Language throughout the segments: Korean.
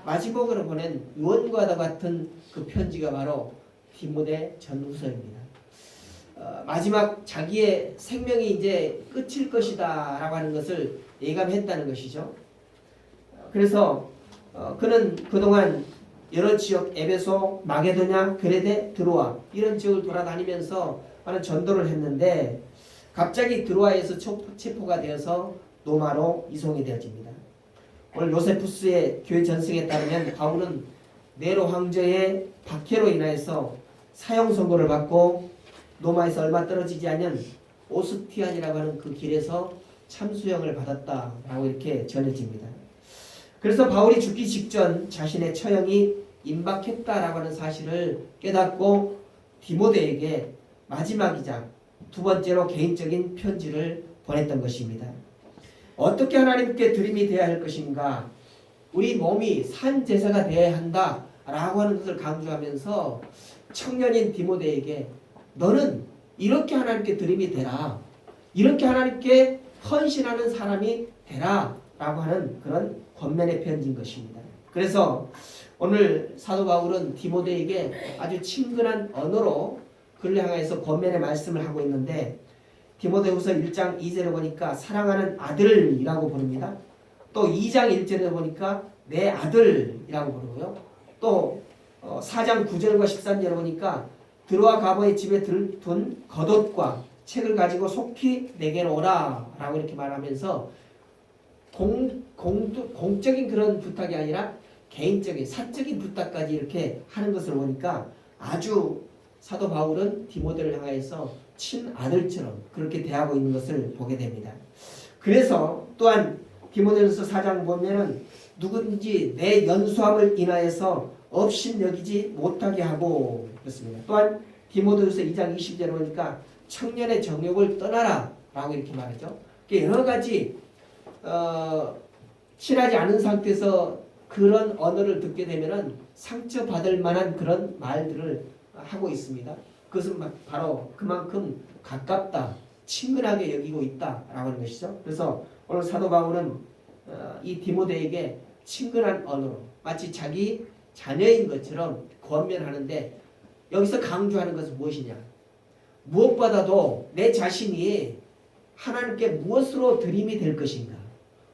마지막으로 보낸 유언과도 같은 그 편지가 바로 디모데 전후서입니다. 마지막 자기의 생명이 이제 끝일 것이다 라고 하는 것을 예감했다는 것이죠. 그래서 그는 그동안 여러 지역, 에베소, 마게도냐, 그레데, 드로아 이런 지역을 돌아다니면서 많은 전도를 했는데 갑자기 드로아에서 체포가 되어서 로마로 이송이 되어집니다. 오늘 요세푸스의 교회 전승에 따르면 바울은 네로 황제의 박해로 인하여서 사형 선고를 받고 로마에서 얼마 떨어지지 않은 오스티안이라고 하는 그 길에서 참수형을 받았다라고 이렇게 전해집니다. 그래서 바울이 죽기 직전 자신의 처형이 임박했다라고 하는 사실을 깨닫고 디모데에게 마지막이자 두 번째로 개인적인 편지를 보냈던 것입니다. 어떻게 하나님께 드림이 되어야 할 것인가, 우리 몸이 산 제사가 되어야 한다라고 하는 것을 강조하면서 청년인 디모데에게 너는 이렇게 하나님께 드림이 되라, 이렇게 하나님께 헌신하는 사람이 되라 라고 하는 그런 권면의 편지인 것입니다. 그래서 오늘 사도 바울은 디모데에게 아주 친근한 언어로 그를 향해서 권면의 말씀을 하고 있는데 디모데후서 1장 2절에 보니까 사랑하는 아들이라고 부릅니다. 또 2장 1절에 보니까 내 아들이라고 부르고요. 또 4장 9절과 13절에 보니까 드로아 가버의 집에 둔 겉옷과 책을 가지고 속히 내게로 오라 라고 이렇게 말하면서 공적인 그런 부탁이 아니라 개인적인 사적인 부탁까지 이렇게 하는 것을 보니까 아주 사도 바울은 디모데를 향해서 친아들처럼 그렇게 대하고 있는 것을 보게 됩니다. 그래서 또한 디모데전서 4장 보면은 누구든지 내 연수함을 인하여서 업신여기지 못하게 하고 그렇습니다. 또한 디모데전서 2장 20절에 보니까 청년의 정욕을 떠나라 라고 이렇게 말하죠. 여러 가지 친하지 않은 상태에서 그런 언어를 듣게 되면은 상처받을 만한 그런 말들을 하고 있습니다. 그것은 바로 그만큼 가깝다, 친근하게 여기고 있다라고 하는 것이죠. 그래서 오늘 사도 바울은 이 디모데에게 친근한 언어로 마치 자기 자녀인 것처럼 권면하는데 여기서 강조하는 것은 무엇이냐? 무엇보다도 내 자신이 하나님께 무엇으로 드림이 될 것인가?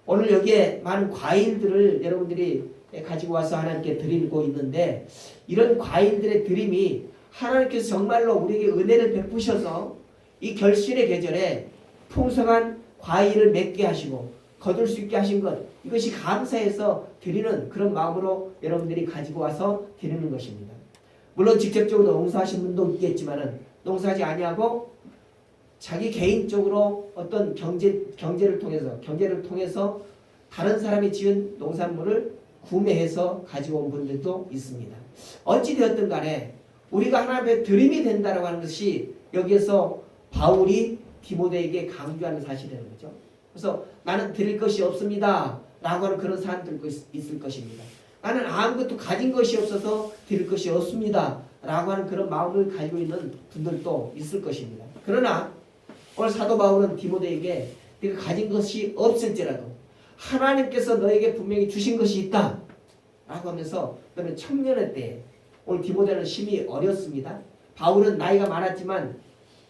오늘 여기에 많은 과일들을 여러분들이 가지고 와서 하나님께 드리고 있는데 이런 과일들의 드림이 하나님께서 정말로 우리에게 은혜를 베푸셔서 이 결실의 계절에 풍성한 과일을 맺게 하시고 거둘 수 있게 하신 것, 이것이 감사해서 드리는 그런 마음으로 여러분들이 가지고 와서 드리는 것입니다. 물론 직접적으로 농사하신 분도 있겠지만은 농사하지 아니하고 자기 개인적으로 어떤 경제를 통해서 다른 사람이 지은 농산물을 구매해서 가지고 온 분들도 있습니다. 어찌되었든 간에 우리가 하나님의 드림이 된다고 하는 것이 여기에서 바울이 디모데에게 강조하는 사실이라는 거죠. 그래서 나는 드릴 것이 없습니다 라고 하는 그런 사람들도 있을 것입니다. 나는 아무것도 가진 것이 없어서 드릴 것이 없습니다 라고 하는 그런 마음을 가지고 있는 분들도 있을 것입니다. 그러나 오늘 사도 바울은 디모데에게 네가 가진 것이 없을지라도 하나님께서 너에게 분명히 주신 것이 있다 라고 하면서 너는 청년의 때에, 오늘 디모데는 심히 어렸습니다. 바울은 나이가 많았지만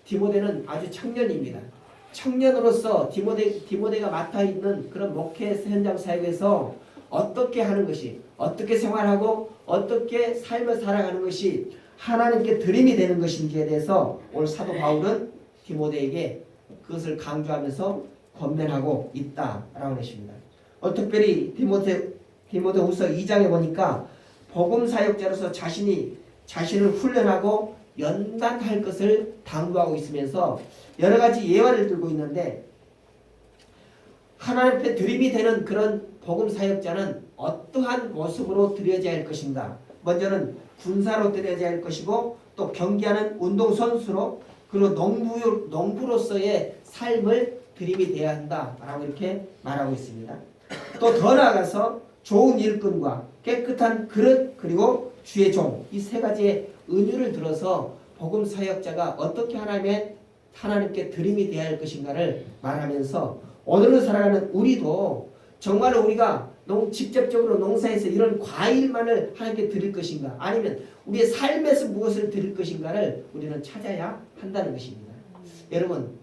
디모데는 아주 청년입니다. 청년으로서 디모데가 맡아 있는 그런 목회 현장 사역에서 어떻게 하는 것이, 어떻게 생활하고 어떻게 삶을 살아가는 것이 하나님께 드림이 되는 것인지에 대해서 오늘 사도 바울은 디모데에게 그것을 강조하면서 권면하고 있다라는 것입니다. 특별히 디모데후서 2장에 보니까 복음 사역자로서 자신을 훈련하고 연단할 것을 당부하고 있으면서 여러 가지 예화를 들고 있는데 하나님께 드림이 되는 그런 복음 사역자는 어떠한 모습으로 드려져야 할 것인가? 먼저는 군사로 드려져야 할 것이고 또 경기하는 운동선수로 그리고 농부로서의 삶을 드림이 되어야 한다라고 이렇게 말하고 있습니다. 또 더 나아가서 좋은 일꾼과 깨끗한 그릇 그리고 주의 종, 이 세 가지의 은유를 들어서 복음 사역자가 어떻게 하나님께 드림이 되어야 할 것인가를 말하면서 오늘을 살아가는 우리도 정말로 우리가 직접적으로 농사에서 이런 과일만을 하나님께 드릴 것인가, 아니면 우리의 삶에서 무엇을 드릴 것인가를 우리는 찾아야 한다는 것입니다. 여러분,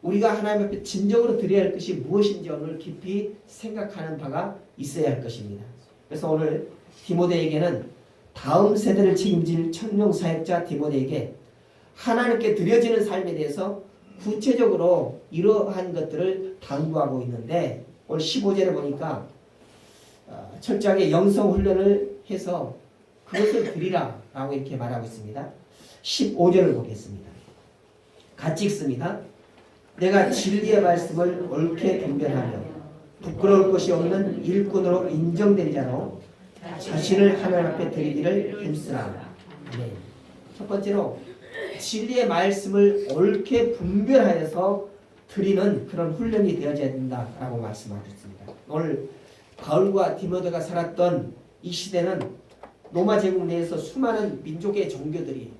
우리가 하나님 앞에 진정으로 드려야 할 것이 무엇인지 오늘 깊이 생각하는 바가 있어야 할 것입니다. 그래서 오늘 디모데에게는 다음 세대를 책임질 청년 사역자 디모데에게 하나님께 드려지는 삶에 대해서 구체적으로 이러한 것들을 당부하고 있는데, 오늘 15절에 보니까 철저하게 영성 훈련을 해서 그것을 드리라 라고 이렇게 말하고 있습니다. 15절을 보겠습니다. 같이 읽습니다. 내가 진리의 말씀을 옳게 분별하며 부끄러울 것이 없는 일꾼으로 인정된 자로 자신을 하나님 앞에 드리기를 힘쓰라. 네. 첫 번째로 진리의 말씀을 옳게 분별하여서 드리는 그런 훈련이 되어져야 된다라고 말씀하셨습니다. 오늘 바울과 디모데가 살았던 이 시대는 로마 제국 내에서 수많은 민족의 종교들이,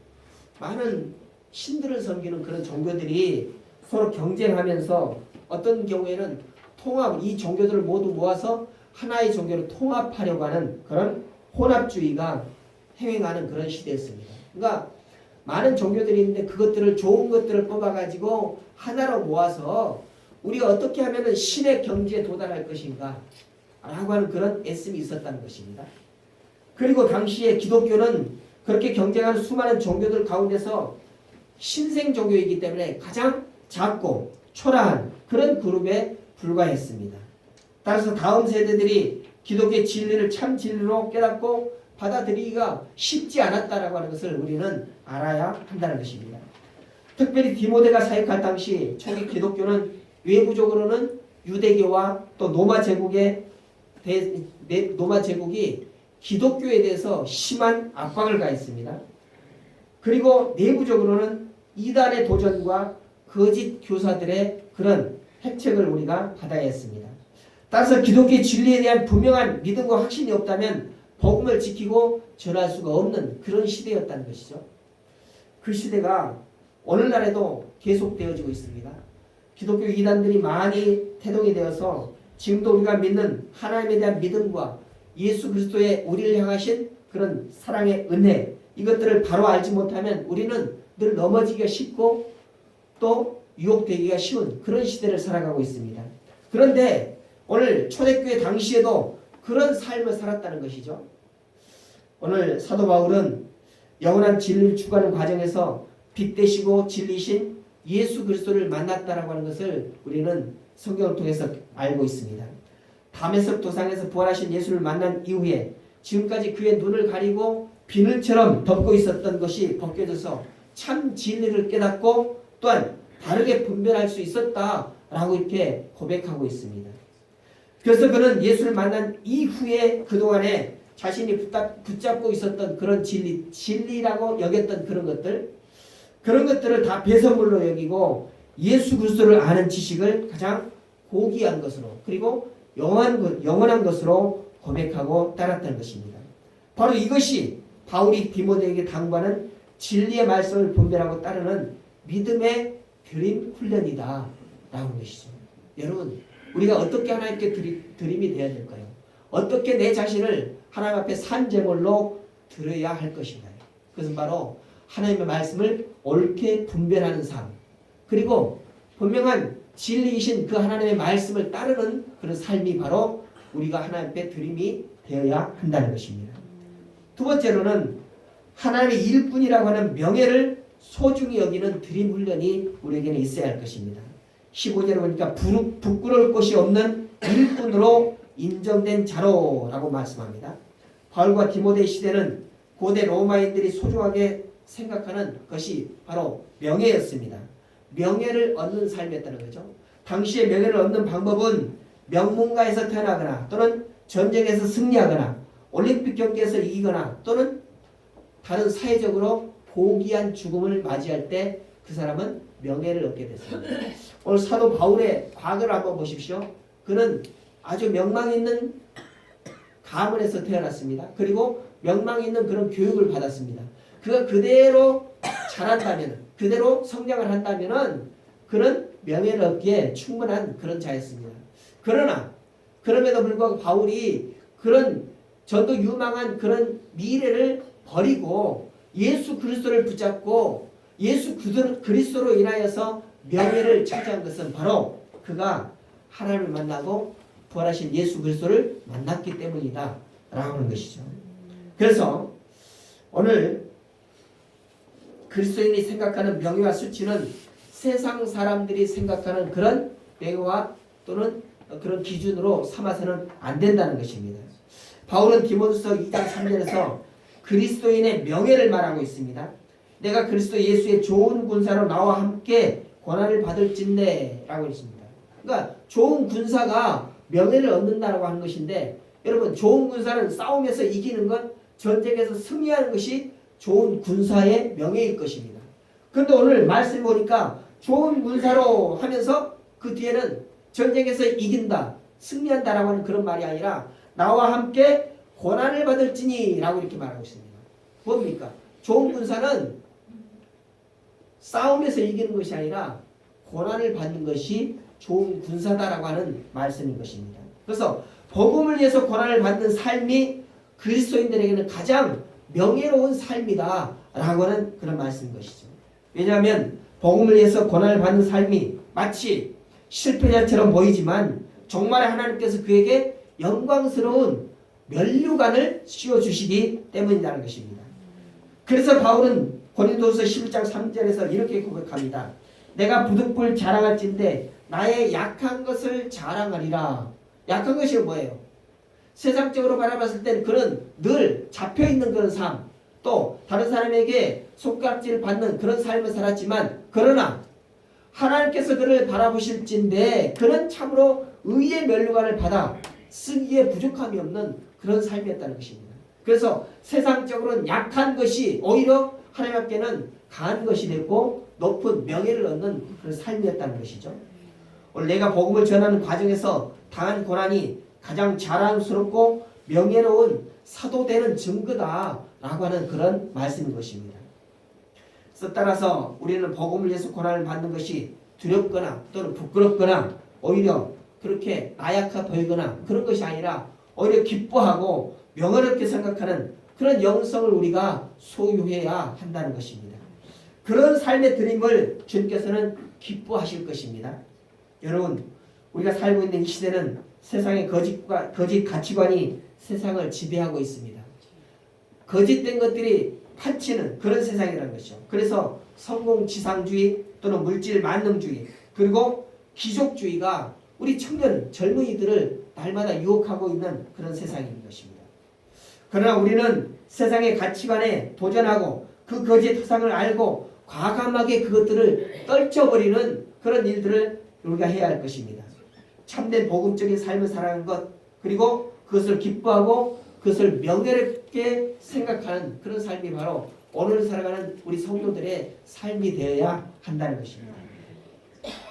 많은 신들을 섬기는 그런 종교들이 서로 경쟁하면서 어떤 경우에는 이 종교들을 모두 모아서 하나의 종교로 통합하려고 하는 그런 혼합주의가 행행하는 그런 시대였습니다. 그러니까 많은 종교들이 있는데 그것들을, 좋은 것들을 뽑아가지고 하나로 모아서 우리가 어떻게 하면 신의 경지에 도달할 것인가 라고 하는 그런 애씀이 있었다는 것입니다. 그리고 당시에 기독교는 그렇게 경쟁하는 수많은 종교들 가운데서 신생 종교이기 때문에 가장 작고 초라한 그런 그룹에 불과했습니다. 따라서 다음 세대들이 기독교의 진리를 참 진리로 깨닫고 받아들이기가 쉽지 않았다라고 하는 것을 우리는 알아야 한다는 것입니다. 특별히 디모데가 사역할 당시 초기 기독교는 외부적으로는 유대교와 또 로마 제국이 기독교에 대해서 심한 압박을 가했습니다. 그리고 내부적으로는 이단의 도전과 거짓 교사들의 그런 획책을 우리가 받아야 했습니다. 따라서 기독교의 진리에 대한 분명한 믿음과 확신이 없다면 복음을 지키고 전할 수가 없는 그런 시대였다는 것이죠. 그 시대가 오늘날에도 계속되어지고 있습니다. 기독교 이단들이 많이 태동이 되어서 지금도 우리가 믿는 하나님에 대한 믿음과 예수 그리스도의 우리를 향하신 그런 사랑의 은혜, 이것들을 바로 알지 못하면 우리는 늘 넘어지기가 쉽고 또 유혹되기가 쉬운 그런 시대를 살아가고 있습니다. 그런데 오늘 초대교회 당시에도 그런 삶을 살았다는 것이죠. 오늘 사도 바울은 영원한 진리를 추구하는 과정에서 빛 되시고 진리신 예수 그리스도를 만났다라고 하는 것을 우리는 성경을 통해서 알고 있습니다. 담에석 도상에서 부활하신 예수를 만난 이후에 지금까지 그의 눈을 가리고 비늘처럼 덮고 있었던 것이 벗겨져서 참 진리를 깨닫고 또한 바르게 분별할 수 있었다라고 이렇게 고백하고 있습니다. 그래서 그는 예수를 만난 이후에 그동안에 자신이 붙잡고 있었던 그런 진리라고 여겼던 그런 것들을 다 배설물로 여기고 예수 그리스도를 아는 지식을 가장 고귀한 것으로, 그리고 영원한 것으로 고백하고 따랐다는 것입니다. 바로 이것이 바울이 디모데에게 당부하는 진리의 말씀을 분별하고 따르는 믿음의 드림 훈련이다 라는 것이죠. 여러분, 우리가 어떻게 하나님께 드림이 되어야 될까요? 어떻게 내 자신을 하나님 앞에 산제물로 드려야 할 것인가요? 그것은 바로 하나님의 말씀을 옳게 분별하는 삶, 그리고 분명한 진리이신 그 하나님의 말씀을 따르는 그런 삶이 바로 우리가 하나님 앞에 드림이 되어야 한다는 것입니다. 두 번째로는 하나님의 일꾼이라고 하는 명예를 소중히 여기는 드림 훈련이 우리에게는 있어야 할 것입니다. 15절에 보니까 부끄러울 것이 없는 일꾼으로 인정된 자로라고 말씀합니다. 바울과 디모데 시대는 고대 로마인들이 소중하게 생각하는 것이 바로 명예였습니다. 명예를 얻는 삶이었다는 거죠. 당시에 명예를 얻는 방법은 명문가에서 태어나거나 또는 전쟁에서 승리하거나 올림픽 경기에서 이기거나 또는 다른 사회적으로 고귀한 죽음을 맞이할 때 그 사람은 명예를 얻게 됐습니다. 오늘 사도 바울의 과거를 한번 보십시오. 그는 아주 명망 있는 가문에서 태어났습니다. 그리고 명망 있는 그런 교육을 받았습니다. 그가 그대로 자란다면, 그대로 성장을 한다면 그는 명예를 얻기에 충분한 그런 자였습니다. 그러나 그럼에도 불구하고 바울이 그런 전도 유망한 그런 미래를 버리고 예수 그리스도를 붙잡고 예수 그리스도로 인하여서 명예를 차지한 것은 바로 그가 하나님을 만나고 부활하신 예수 그리스도를 만났기 때문이다 라고 하는 것이죠. 그래서 오늘 그리스도인이 생각하는 명예와 수치는 세상 사람들이 생각하는 그런 명예와 또는 그런 기준으로 삼아서는 안 된다는 것입니다. 바울은 디모데후서 2장 3절에서 그리스도인의 명예를 말하고 있습니다. 내가 그리스도 예수의 좋은 군사로 나와 함께 고난을 받을진대 라고 했습니다. 그러니까 좋은 군사가 명예를 얻는다라고 하는 것인데, 여러분 좋은 군사는 싸움에서 이기는 것, 전쟁에서 승리하는 것이 좋은 군사의 명예일 것입니다. 그런데 오늘 말씀 보니까 좋은 군사로 하면서 그 뒤에는 전쟁에서 이긴다, 승리한다라고 하는 그런 말이 아니라 나와 함께 고난을 받을지니 라고 이렇게 말하고 있습니다. 뭡니까? 좋은 군사는 싸움에서 이기는 것이 아니라 고난을 받는 것이 좋은 군사다라고 하는 말씀인 것입니다. 그래서 복음을 위해서 고난을 받는 삶이 그리스도인들에게는 가장 명예로운 삶이다 라고 하는 그런 말씀인 것이죠. 왜냐하면 복음을 위해서 고난을 받는 삶이 마치 실패자처럼 보이지만 정말 하나님께서 그에게 영광스러운 면류관을 씌워주시기 때문이라는 것입니다. 그래서 바울은 고린도후서 11장 3절에서 이렇게 고백합니다. 내가 부득불 자랑할진대 나의 약한 것을 자랑하리라. 약한 것이 뭐예요? 세상적으로 바라봤을 때는 그는 늘 잡혀있는 그런 삶, 또 다른 사람에게 손가락질을 받는 그런 삶을 살았지만, 그러나 하나님께서 그를 바라보실진대 그는 참으로 의의 면류관을 받아 쓰기에 부족함이 없는 그런 삶이었다는 것입니다. 그래서 세상적으로는 약한 것이 오히려 하나님께는 강한 것이 됐고 높은 명예를 얻는 그런 삶이었다는 것이죠. 오늘 내가 복음을 전하는 과정에서 당한 고난이 가장 자랑스럽고 명예로운 사도되는 증거다라고 하는 그런 말씀인 것입니다. 그래서 따라서 우리는 복음을 위해서 고난을 받는 것이 두렵거나 또는 부끄럽거나 오히려 그렇게 나약해 보이거나 그런 것이 아니라 오히려 기뻐하고 명예롭게 생각하는 그런 영성을 우리가 소유해야 한다는 것입니다. 그런 삶의 드림을 주님께서는 기뻐하실 것입니다. 여러분, 우리가 살고 있는 이 시대는 세상의 거짓 가치관이 세상을 지배하고 있습니다. 거짓된 것들이 판치는 그런 세상이라는 것이죠. 그래서 성공지상주의 또는 물질 만능주의 그리고 귀족주의가 우리 청년 젊은이들을 날마다 유혹하고 있는 그런 세상인 것입니다. 그러나 우리는 세상의 가치관에 도전하고 그 거짓 허상을 알고 과감하게 그것들을 떨쳐버리는 그런 일들을 우리가 해야 할 것입니다. 참된 복음적인 삶을 살아가는 것, 그리고 그것을 기뻐하고 그것을 명예롭게 생각하는 그런 삶이 바로 오늘 살아가는 우리 성도들의 삶이 되어야 한다는 것입니다.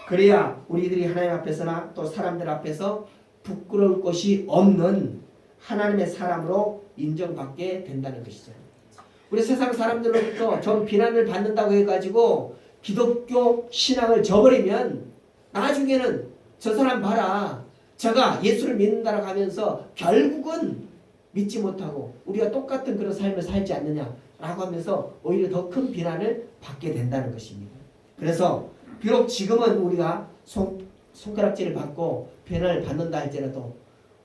그래야 우리들이 하나님 앞에서나 또 사람들 앞에서 부끄러울 것이 없는 하나님의 사람으로 인정받게 된다는 것이죠. 우리 세상 사람들로부터 좀 비난을 받는다고 해가지고 기독교 신앙을 저버리면 나중에는 저 사람 봐라, 저가 예수를 믿는다라고 하면서 결국은 믿지 못하고 우리가 똑같은 그런 삶을 살지 않느냐라고 하면서 오히려 더 큰 비난을 받게 된다는 것입니다. 그래서 비록 지금은 우리가 손가락질을 받고 비난을 받는다 할지라도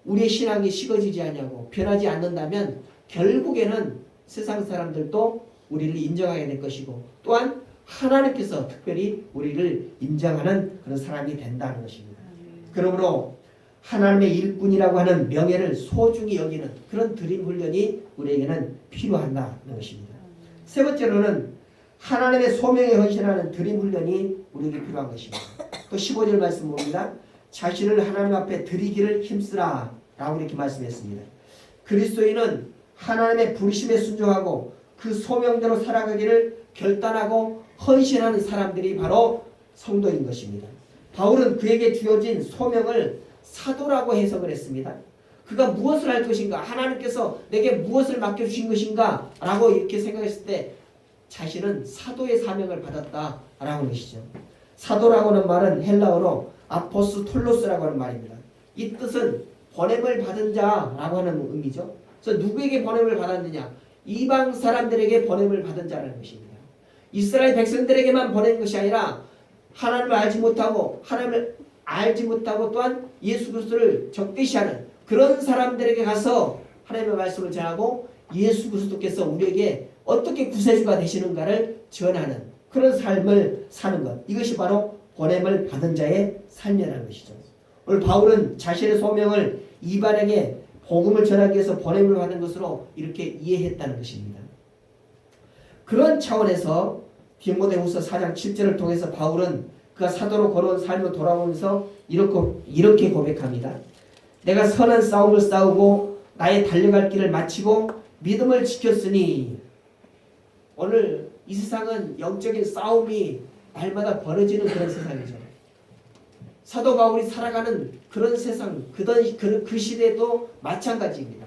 우리의 신앙이 식어지지 않냐고 변하지 않는다면 결국에는 세상 사람들도 우리를 인정하게 될 것이고 또한 하나님께서 특별히 우리를 인정하는 그런 사람이 된다는 것입니다. 그러므로 하나님의 일꾼이라고 하는 명예를 소중히 여기는 그런 드림 훈련이 우리에게는 필요하다는 것입니다. 세 번째로는 하나님의 소명에 헌신하는 드림 훈련이 우리에게 필요한 것입니다. 또 15절 말씀 봅니다. 자신을 하나님 앞에 드리기를 힘쓰라 라고 이렇게 말씀했습니다. 그리스도인은 하나님의 부르심에 순종하고 그 소명대로 살아가기를 결단하고 헌신하는 사람들이 바로 성도인 것입니다. 바울은 그에게 주어진 소명을 사도라고 해석을 했습니다. 그가 무엇을 할 것인가, 하나님께서 내게 무엇을 맡겨주신 것인가 라고 이렇게 생각했을 때 자신은 사도의 사명을 받았다라고 하는 것이죠. 사도라고 하는 말은 헬라어로 아포스톨로스라고 하는 말입니다. 이 뜻은 보냄을 받은 자라고 하는 의미죠. 그래서 누구에게 보냄을 받았느냐? 이방 사람들에게 보냄을 받은 자라는 것입니다. 이스라엘 백성들에게만 보낸 것이 아니라 하나님을 알지 못하고 하나님을 알지 못하고 또한 예수 그리스도를 적대시하는 그런 사람들에게 가서 하나님의 말씀을 전하고 예수 그리스도께서 우리에게 어떻게 구세주가 되시는가를 전하는 그런 삶을 사는 것. 이것이 바로 보냄을 받은 자의 삶이라는 것이죠. 오늘 바울은 자신의 소명을 이방에게 복음을 전하기 위해서 보냄을 받은 것으로 이렇게 이해했다는 것입니다. 그런 차원에서 디모데후서 4장 7절을 통해서 바울은 그가 사도로 걸어온 삶을 돌아보면서 이렇게 고백합니다. 내가 선한 싸움을 싸우고 나의 달려갈 길을 마치고 믿음을 지켰으니. 오늘 이 세상은 영적인 싸움이 날마다 벌어지는 그런 세상이죠. 사도 바울이 살아가는 그런 세상, 그 시대도 마찬가지입니다.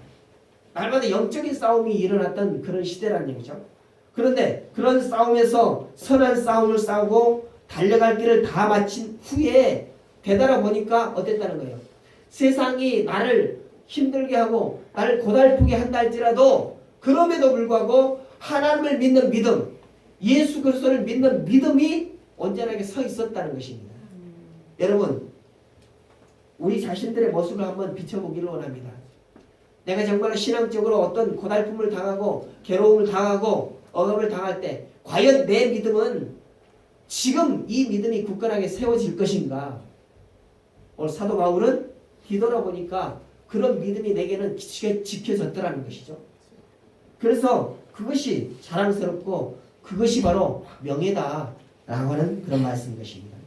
날마다 영적인 싸움이 일어났던 그런 시대라는 얘기죠. 그런데 그런 싸움에서 선한 싸움을 싸우고 달려갈 길을 다 마친 후에 되돌아보니까 어땠다는 거예요. 세상이 나를 힘들게 하고 나를 고달프게 한다 할지라도 그럼에도 불구하고 하나님을 믿는 믿음, 예수 그리스도를 믿는 믿음이 온전하게 서 있었다는 것입니다. 여러분, 우리 자신들의 모습을 한번 비춰보기를 원합니다. 내가 정말 신앙적으로 어떤 고달픔을 당하고 괴로움을 당하고 억압을 당할 때 과연 내 믿음은 지금 이 믿음이 굳건하게 세워질 것인가? 오늘 사도 바울은 뒤돌아보니까 그런 믿음이 내게는 지켜졌더라는 것이죠. 그래서 그것이 자랑스럽고 그것이 바로 명예다라고 하는 그런 말씀인 것입니다.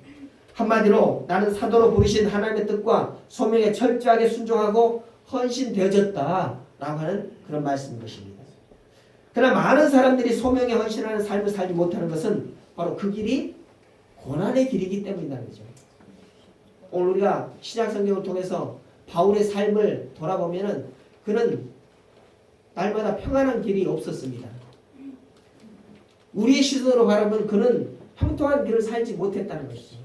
한마디로 나는 사도로 부르신 하나님의 뜻과 소명에 철저하게 순종하고 헌신되어졌다라고 하는 그런 말씀인 것입니다. 그러나 많은 사람들이 소명에 헌신하는 삶을 살지 못하는 것은 바로 그 길이 고난의 길이기 때문이라는 거죠. 오늘 우리가 신약 성경을 통해서 바울의 삶을 돌아보면은 그는 날마다 평안한 길이 없었습니다. 우리의 시선으로 바라보면 그는 평통한 길을 살지 못했다는 것이죠.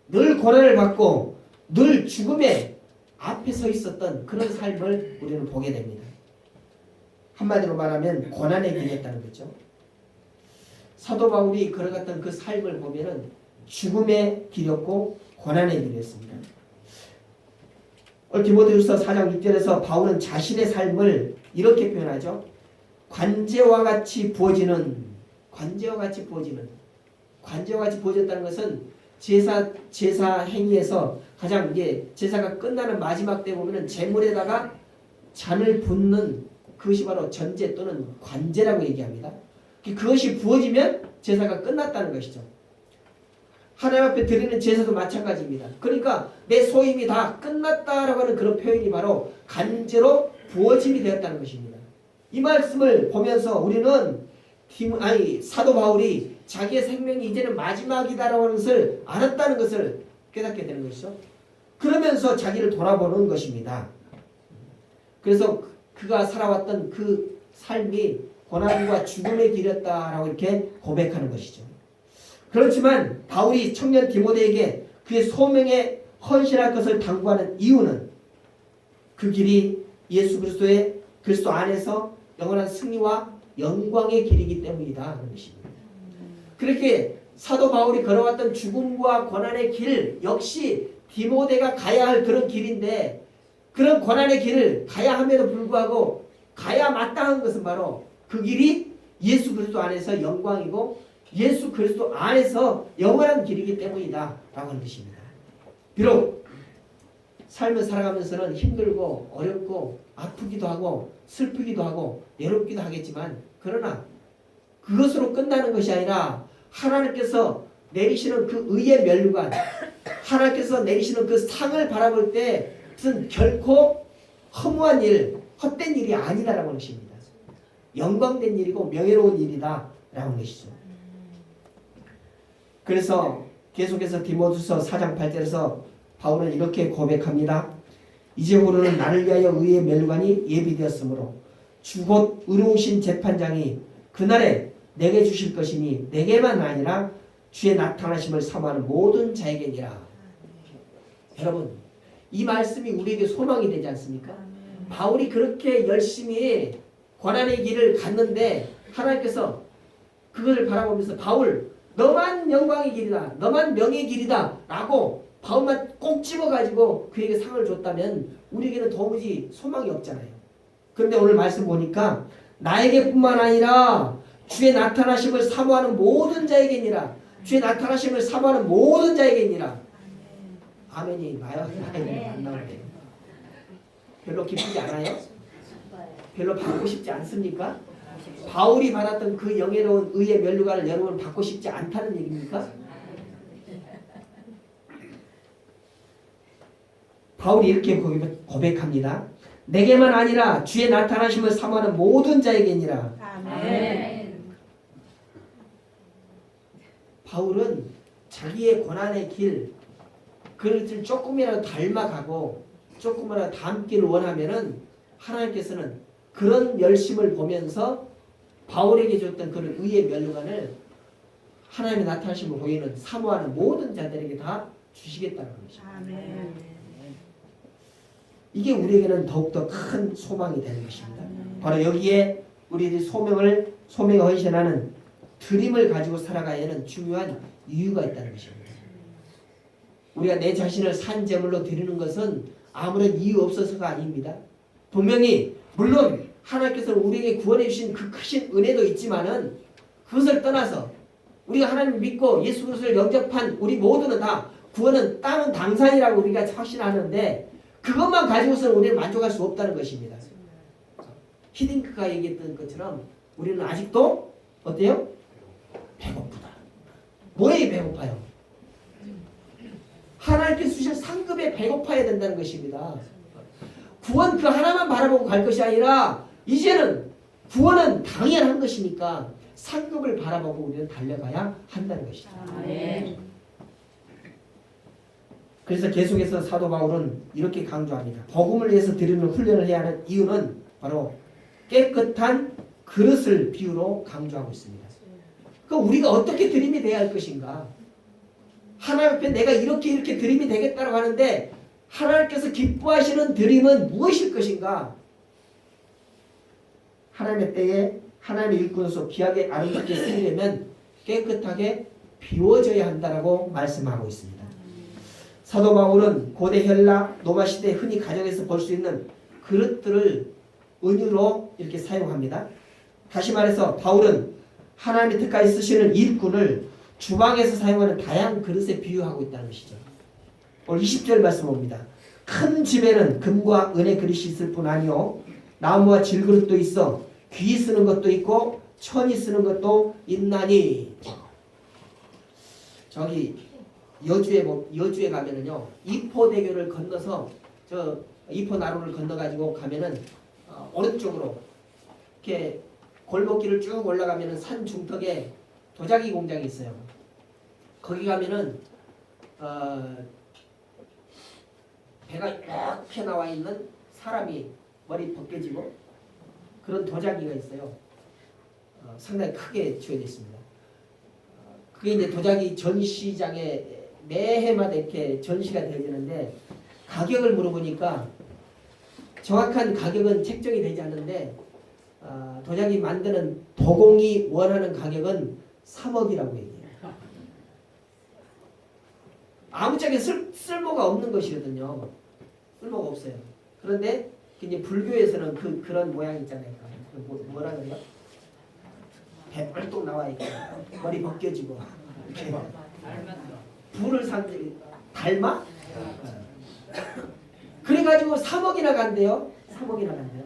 늘 고난을 받고 늘 죽음의 앞에 서 있었던 그런 삶을 우리는 보게 됩니다. 한마디로 말하면 고난의 길이었다는 거죠. 사도 바울이 걸어갔던 그 삶을 보면은 죽음의 길이었고 고난의 길이었습니다. 오늘 디모데후서 4장 6절에서 바울은 자신의 삶을 이렇게 표현하죠. 관제와 같이 부어지는, 관제와 같이 부어졌다는 것은 제사 행위에서 가장 이게 제사가 끝나는 마지막 때 보면은 제물에다가 잔을 붓는 그것이 바로 전제 또는 관제라고 얘기합니다. 그것이 부어지면 제사가 끝났다는 것이죠. 하나님 앞에 드리는 제사도 마찬가지입니다. 그러니까 내 소임이 다 끝났다라고 하는 그런 표현이 바로 간제로 부어짐이 되었다는 것입니다. 이 말씀을 보면서 우리는 사도 바울이 자기의 생명이 이제는 마지막이다라고 하는 것을 알았다는 것을 깨닫게 되는 것이죠. 그러면서 자기를 돌아보는 것입니다. 그래서 그가 살아왔던 그 삶이 고난과 죽음의 길이었다라고 이렇게 고백하는 것이죠. 그렇지만 바울이 청년 디모데에게 그의 소명에 헌신할 것을 당부하는 이유는 그 길이 예수 그리스도 안에서 영원한 승리와 영광의 길이기 때문이다 하는 것입니다. 그렇게 사도 바울이 걸어왔던 죽음과 고난의 길 역시 디모데가 가야 할 그런 길인데 그런 고난의 길을 가야 함에도 불구하고 가야 마땅한 것은 바로 그 길이 예수 그리스도 안에서 영광이고 예수 그리스도 안에서 영원한 길이기 때문이다 라고 하는 것입니다. 비록 삶을 살아가면서는 힘들고 어렵고 아프기도 하고 슬프기도 하고 외롭기도 하겠지만 그러나 그것으로 끝나는 것이 아니라 하나님께서 내리시는 그 의의 면류관, 하나님께서 내리시는 그 상을 바라볼 때 그것은 결코 허무한 일, 헛된 일이 아니다라고 하는 것입니다. 영광된 일이고 명예로운 일이다 라고 하는 것이죠. 그래서 계속해서 디모데후서 4장 8절에서 바울은 이렇게 고백합니다. 이제부로는 나를 위하여 의의 멸관이 예비되었으므로 주 곧 의로우신 재판장이 그날에 내게 주실 것이니 내게만 아니라 주의 나타나심을 사모하는 모든 자에게니라. 여러분, 이 말씀이 우리에게 소망이 되지 않습니까? 바울이 그렇게 열심히 고난의 길을 갔는데 하나님께서 그것을 바라보면서 바울 너만 영광의 길이다. 너만 명예의 길이다. 라고 바울만 꼭 집어가지고 그에게 상을 줬다면 우리에게는 도무지 소망이 없잖아요. 그런데 오늘 말씀 보니까 나에게뿐만 아니라 주의 나타나심을 사모하는 모든 자에게니라. 주의 나타나심을 사모하는 모든 자에게니라. 아멘이 나요? 안 나오네요. 별로 기쁘지 않아요? 별로 받고 싶지 않습니까? 바울이 받았던 그 영예로운 의의 면류관을 여러분 받고 싶지 않다는 얘기입니까? 바울이 이렇게 고백합니다. 내게만 아니라 주의 나타나심을 사모하는 모든 자에게니라. 아멘. 바울은 자기의 고난의 길, 그것을 조금이라도 닮아가고 조금이라도 닮기를 원하면은 하나님께서는 그런 열심을 보면서 바울에게 줬던 그런 의의 면류관을 하나님의 나타나심을 보이는 사모하는 모든 자들에게 다 주시겠다는 것입니다. 아멘. 이게 우리에게는 더욱더 큰 소망이 되는 것입니다. 바로 여기에 우리들이 소명을 헌신하는 드림을 가지고 살아가야 하는 중요한 이유가 있다는 것입니다. 우리가 내 자신을 산 제물로 드리는 것은 아무런 이유 없어서가 아닙니다. 분명히 물론 하나님께서 우리에게 구원해 주신 그 크신 은혜도 있지만은 그것을 떠나서 우리가 하나님을 믿고 예수 그리스도를 영접한 우리 모두는 다 구원은 따는 당산이라고 우리가 확신하는데 그것만 가지고서는 우리는 만족할 수 없다는 것입니다. 히딩크가 얘기했던 것처럼 우리는 아직도 어때요? 배고프다. 뭐에 배고파요? 하나님께서 주신 상급에 배고파야 된다는 것입니다. 구원 그 하나만 바라보고 갈 것이 아니라 이제는 구원은 당연한 것이니까 상급을 바라보고 우리는 달려가야 한다는 것이죠. 아멘. 그래서 계속해서 사도 바울은 이렇게 강조합니다. 복음을 위해서 드리는 훈련을 해야 하는 이유는 바로 깨끗한 그릇을 비유로 강조하고 있습니다. 그럼 우리가 어떻게 드림이 돼야 할 것인가? 하나님 앞에 내가 이렇게 드림이 되겠다고 하는데 하나님께서 기뻐하시는 드림은 무엇일 것인가? 하나님의 때에 하나님의 일꾼으로서 귀하게 아름답게 쓰려면 깨끗하게 비워져야 한다라고 말씀하고 있습니다. 사도 바울은 고대 헬라 로마 시대 흔히 가정에서 볼 수 있는 그릇들을 은유로 이렇게 사용합니다. 다시 말해서 바울은 하나님의 특가에 쓰시는 일꾼을 주방에서 사용하는 다양한 그릇에 비유하고 있다는 것이죠. 오늘 20절 말씀 봅니다. 큰 집에는 금과 은의 그릇이 있을 뿐 아니요 나무와 질그릇도 있어 귀 쓰는 것도 있고 천이 쓰는 것도 있나니. 저기 여주에 가면은요 이포대교를 건너서 저 이포나루를 건너가지고 가면은 오른쪽으로 이렇게 골목길을 쭉 올라가면은 산 중턱에 도자기 공장이 있어요. 거기 가면은 배가 이렇게 나와 있는 사람이 머리 벗겨지고 그런 도자기가 있어요. 상당히 크게 지어져 있습니다. 그게 이제 도자기 전시장에 매해마다 이렇게 전시가 되어지는데 가격을 물어보니까 정확한 가격은 책정이 되지 않는데 도자기 만드는 도공이 원하는 가격은 3억이라고 얘기해요. 아무짝에 쓸모가 없는 것이거든요. 쓸모가 없어요. 그런데 이제 불교에서는 그런 모양 있잖아요. 뭐라 그래요? 배 뻘떡 나와 있고 머리 벗겨지고 이렇게 불을 닮아? 그래가지고 3억이나 간대요. 3억이나 간대요.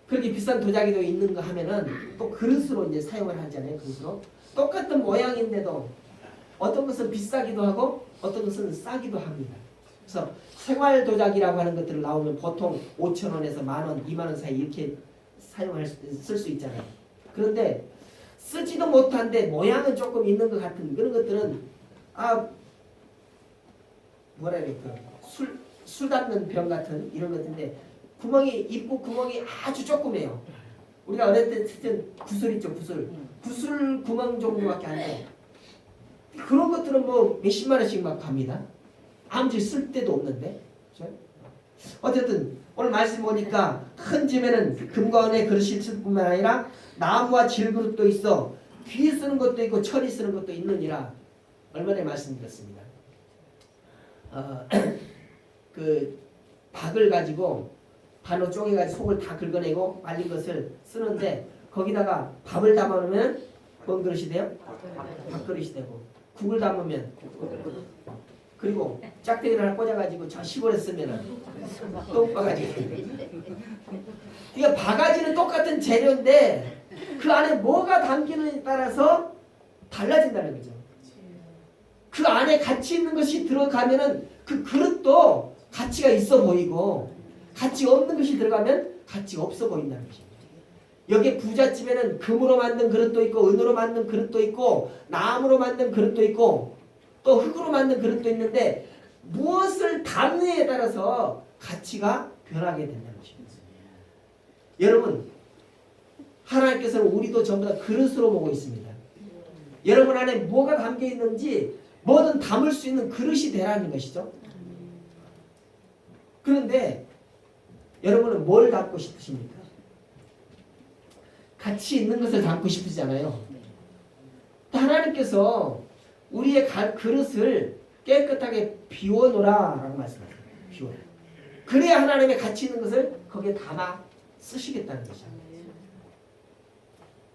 그렇게 비싼 도자기도 있는 거 하면은 또 그릇으로 이제 사용을 하잖아요. 그릇으로 똑같은 모양인데도 어떤 것은 비싸기도 하고 어떤 것은 싸기도 합니다. 그래서 생활 도자기라고 하는 것들 나오면 보통 5,000원에서 10,000원, 20,000원 사이 이렇게 쓸 수 있잖아요. 그런데 쓰지도 못한데 모양은 조금 있는 것 같은 그런 것들은 뭐라 그럴까 술 담는 병 같은 이런 것인데 입구 구멍이 아주 조그매요. 우리가 어릴 때 쓰던 구슬 있죠, 구슬 구멍 정도밖에 안 돼요. 그런 것들은 뭐 몇십만 원씩 막 갑니다. 아무 짓 쓸 데도 없는데. 그렇죠? 어쨌든 오늘 말씀 보니까 큰 집에는 금과 은의 그릇이 있을 뿐만 아니라 나무와 질그릇도 있어 귀 쓰는 것도 있고 철이 쓰는 것도 있느니라. 얼마 전에 말씀드렸습니다. 그 박을 가지고 반으로 쪼개가지고 속을 다 긁어내고 말린 것을 쓰는데 거기다가 밥을 담아놓으면 뭔 그릇이 돼요? 밥그릇이 되고 국을 담으면 그리고 짝대기를 하나 꽂아가지고 저 시골에 쓰면은 똥바가지. 그러니까 바가지는 똑같은 재료인데 그 안에 뭐가 담기느냐에 따라서 달라진다는 거죠. 그 안에 가치 있는 것이 들어가면은 그 그릇도 가치가 있어 보이고 가치 없는 것이 들어가면 가치가 없어 보인다는 것입니다. 여기 부잣집에는 금으로 만든 그릇도 있고 은으로 만든 그릇도 있고 나무로 만든 그릇도 있고 또 흙으로 만든 그릇도 있는데 무엇을 담느냐에 따라서 가치가 변하게 된다는 것입니다. 여러분 하나님께서는 우리도 전부 다 그릇으로 보고 있습니다. 여러분 안에 뭐가 담겨 있는지 뭐든 담을 수 있는 그릇이 되라는 것이죠. 그런데 여러분은 뭘 담고 싶으십니까? 가치 있는 것을 담고 싶으시잖아요. 하나님께서 우리의 그릇을 깨끗하게 비워놓으라 라고 말씀하세요. 비워라. 그래야 하나님의 가치 있는 것을 거기에 담아 쓰시겠다는 것입니다.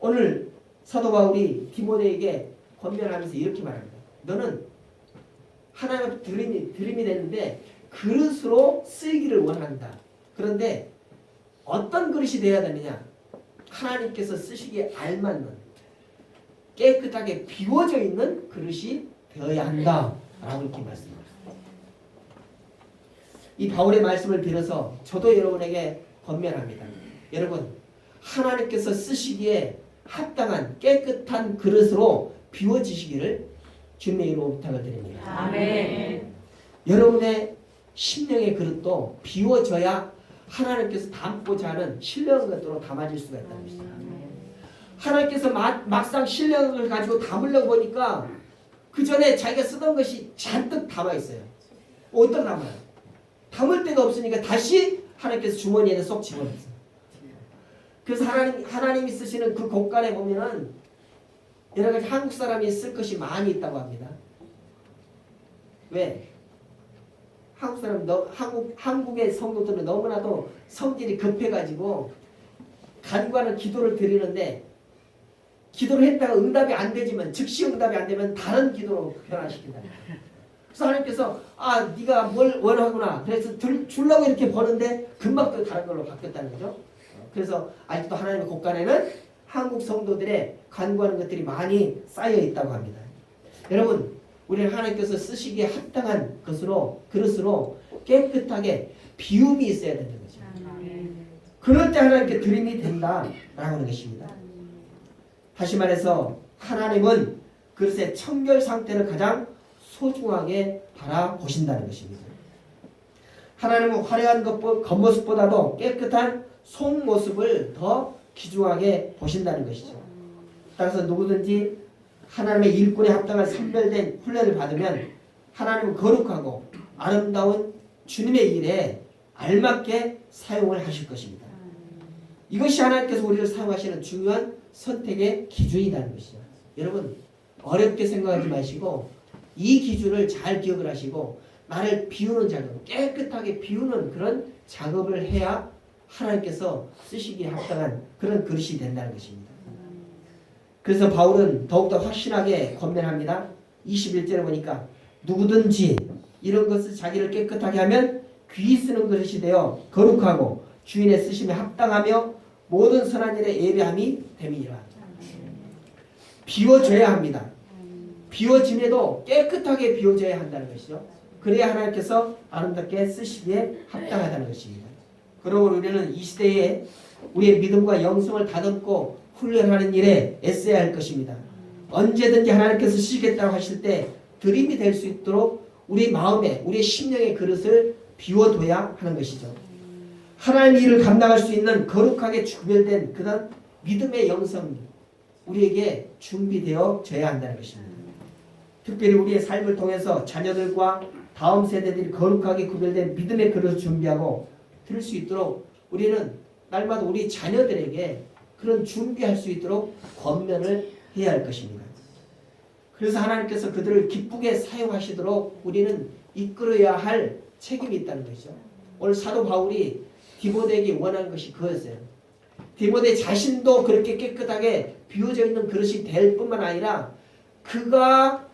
오늘 사도 바울이 디모데에게 권면하면서 이렇게 말합니다. 너는 하나님 드림이 되는데 그릇으로 쓰이기를 원한다. 그런데 어떤 그릇이 되어야 되느냐? 하나님께서 쓰시기에 알맞는 깨끗하게 비워져 있는 그릇이 되어야 한다 라고 이렇게 말씀합니다. 이 바울의 말씀을 빌어서 저도 여러분에게 권면합니다. 여러분 하나님께서 쓰시기에 합당한 깨끗한 그릇으로 비워지시기를 주님의 이름으로 부탁을 드립니다. 아멘. 여러분의 심령의 그릇도 비워져야 하나님께서 담고자 하는 신령한 것으로 담아질 수가 있다는 것입니다. 하나님께서 막상 신령을 가지고 담으려고 보니까 그 전에 자기가 쓰던 것이 잔뜩 담아 있어요. 어디다 담아요? 담을 데가 없으니까 다시 하나님께서 주머니에 쏙 집어넣었어요. 그래서 하나님이 쓰시는 그 곳간에 보면은 여러 가지 한국 사람이 쓸 것이 많이 있다고 합니다. 왜? 한국의 성도들은 너무나도 성질이 급해가지고 간과는 기도를 드리는데 기도를 했다가 응답이 안 되지만 즉시 응답이 안 되면 다른 기도로 변화시킨다. 그래서 하나님께서 네가 뭘 원하구나. 그래서 주려고 이렇게 버는데 금방 또 다른 걸로 바뀌었다는 거죠. 그래서 아직도 하나님의 곳간에는 한국 성도들의 간구하는 것들이 많이 쌓여 있다고 합니다. 여러분 우리는 하나님께서 쓰시기에 합당한 그릇으로 깨끗하게 비움이 있어야 된다는 거죠. 그럴 때 하나님께 드림이 된다라고 하는 것입니다. 다시 말해서 하나님은 그릇의 청결 상태를 가장 소중하게 바라보신다는 것입니다. 하나님은 화려한 겉모습보다도 깨끗한 속모습을 더 귀중하게 보신다는 것이죠. 따라서 누구든지 하나님의 일꾼에 합당한 선별된 훈련을 받으면 하나님은 거룩하고 아름다운 주님의 일에 알맞게 사용을 하실 것입니다. 이것이 하나님께서 우리를 사용하시는 중요한 선택의 기준이라는 것이죠. 여러분 어렵게 생각하지 마시고 이 기준을 잘 기억을 하시고 나를 비우는 작업, 깨끗하게 비우는 그런 작업을 해야 하나님께서 쓰시기에 합당한 그런 그릇이 된다는 것입니다. 그래서 바울은 더욱더 확신하게 권면합니다. 21절에 보니까 누구든지 이런 것을 자기를 깨끗하게 하면 귀 쓰는 그릇이 되어 거룩하고 주인의 쓰심에 합당하며 모든 선한 일에 예배함이 됨이니라. 비워줘야 합니다. 비워짐에도 깨끗하게 비워져야 한다는 것이죠. 그래야 하나님께서 아름답게 쓰시기에 합당하다는 것입니다. 그러므로 우리는 이 시대에 우리의 믿음과 영성을 다듬고 훈련하는 일에 애써야 할 것입니다. 언제든지 하나님께서 쓰시겠다고 하실 때 드림이 될 수 있도록 우리 마음에 우리의 심령의 그릇을 비워둬야 하는 것이죠. 하나님의 일을 감당할 수 있는 거룩하게 구별된 그런 믿음의 영성이 우리에게 준비되어져야 한다는 것입니다. 특별히 우리의 삶을 통해서 자녀들과 다음 세대들이 거룩하게 구별된 믿음의 그릇을 준비하고 들을 수 있도록 우리는 날마다 우리 자녀들에게 그런 준비할 수 있도록 권면을 해야 할 것입니다. 그래서 하나님께서 그들을 기쁘게 사용하시도록 우리는 이끌어야 할 책임이 있다는 것이죠. 오늘 사도 바울이 디모데에게 원한 것이 그거였어요. 디모데 자신도 그렇게 깨끗하게 비워져 있는 그릇이 될 뿐만 아니라 그가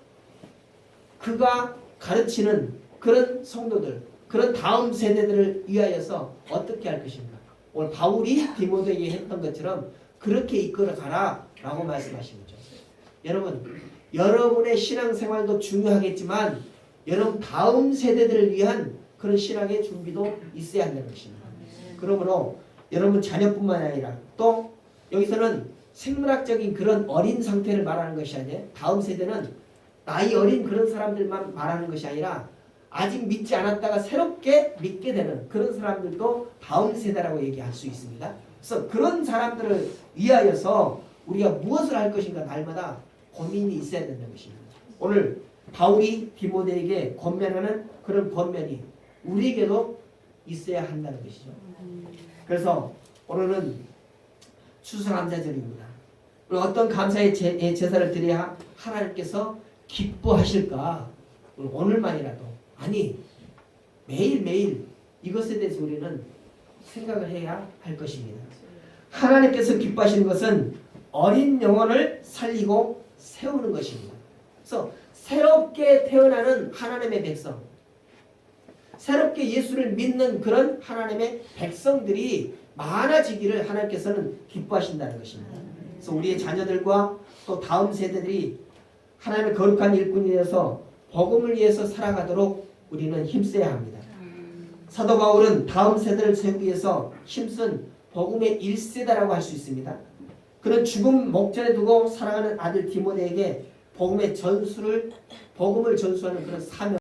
가르치는 그런 성도들, 그런 다음 세대들을 위하여서 어떻게 할 것인가. 오늘 바울이 디모데에게 했던 것처럼 그렇게 이끌어 가라 라고 말씀하신 거죠. 여러분, 여러분의 신앙생활도 중요하겠지만 여러분 다음 세대들을 위한 그런 신앙의 준비도 있어야 한다는 것입니다. 그러므로 여러분 자녀뿐만 아니라 또 여기서는 생물학적인 그런 어린 상태를 말하는 것이 아니에요. 다음 세대는 나이 어린 그런 사람들만 말하는 것이 아니라 아직 믿지 않았다가 새롭게 믿게 되는 그런 사람들도 다음 세대라고 얘기할 수 있습니다. 그래서 그런 사람들을 위하여서 우리가 무엇을 할 것인가 날마다 고민이 있어야 된다는 것입니다. 오늘 바울이 디모데에게 권면하는 그런 권면이 우리에게도 있어야 한다는 것이죠. 그래서 오늘은 추수감사절입니다. 어떤 감사의 제사를 드려야 하나님께서 기뻐하실까? 오늘만이라도 아니 매일매일 이것에 대해서 우리는 생각을 해야 할 것입니다. 하나님께서 기뻐하시는 것은 어린 영혼을 살리고 세우는 것입니다. 그래서 새롭게 태어나는 하나님의 백성, 새롭게 예수를 믿는 그런 하나님의 백성들이 많아지기를 하나님께서는 기뻐하신다는 것입니다. 그래서 우리의 자녀들과 또 다음 세대들이 하나님의 거룩한 일꾼이 되어서 복음을 위해서 살아가도록 우리는 힘써야 합니다. 사도 바울은 다음 세대를 세우기 위해서 힘쓴 복음의 1세다라고 할 수 있습니다. 그는 죽음 목전에 두고 사랑하는 아들 디모데에게 복음을 전수하는 그런 사명